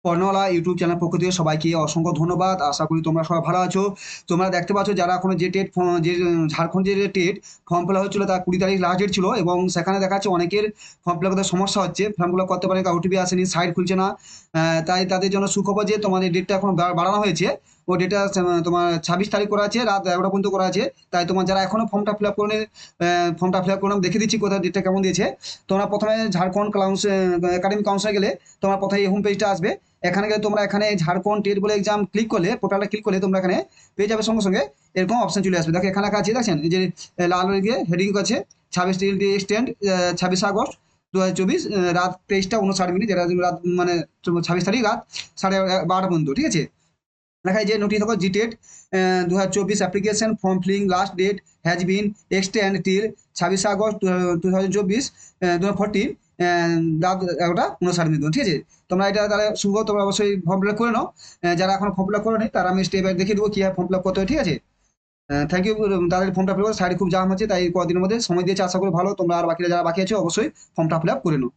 কর্ণওয়ালা YouTube channel পক্ষ থেকে সবাইকে অসংখ্য ধন্যবাদ। আশা করি তোমরা সবাই ভালো আছো। তোমরা দেখতে পাচ্ছ যারা এখনো যে টেট যে ঝাড়খণ্ড যে টেট ফর্ম ফিল আপ হচ্ছিল তার 20 তারিখ লাস্ট ডেট ছিল এবং সেখানে দেখা যাচ্ছে অনেকের ফর্ম ফিল আপ করতে সমস্যা হচ্ছে। ফর্ম ফিল আপ করতে পারে ওটিপি আসেনি, সাইট খুলছে না। তাই তাদের জন্য সুখবর যে তোমাদের ডেটটা এখন বাড়ানো হয়েছে। ও ডেটটা তোমার 26 তারিখ করা আছে, রাত 11টা পর্যন্ত করা আছে। তাই তোমার যারা এখনো ফর্মটা ফিল আপ করে ফর্মটা ফিল আপ করে দেখে দিচ্ছি কোথায় ডেটটা কেমন দিয়েছে। তোমরা প্রথমে ঝাড়খণ্ড একাডেমিক কাউন্সিলে গেলে তোমরা প্রথমে এই হোম পেজটা আসবে। এখানে গেলে তোমরা এখানে ঝাড়খণ্ড টেট বলে এক্সাম ক্লিক করলে, পোর্টালটা ক্লিক করলে তোমরা এখানে পেয়ে যাবে সঙ্গে সঙ্গে এরকম অপশন চলে আসবে। দেখো এখানে লেখা আছে, দেখছেন এই যে লাল রেখে হেডিং আছে 26 এক্সটেন্ড 26 আগস্ট 2024 রাত 23টা 59 মিনিট, যেটা রাত মানে 26 তারিখ রাত 12:30 পর্যন্ত, ঠিক আছে। লেখা যে নোটিশ দেখো জিটেট 2024 application form filling last date has been extend till 26 August 2024 2014 রাত 11টা 59 মিনিট, ঠিক আছে। তোমরা এটা তাহলে শুভ, তোমরা অবশ্যই ফর্ম ফিল আপ করে নাও। যারা এখন ফর্ম ফিল আপ করে নি তারা আমি স্টেপ দেখিয়ে দেবো কীভাবে ফর্ম ফিল আপ করতে হয়, ঠিক আছে। Thank you. তাদের ফর্মটা ফিল আপ সাইডে খুব জাম হচ্ছে, তাই কদিনের মধ্যে সময় দিয়েছে, আশা করি ভালো। তোমরা আর বাকিরা যারা বাকি আছে অবশ্যই ফর্মটা ফিল আপ করে নাও।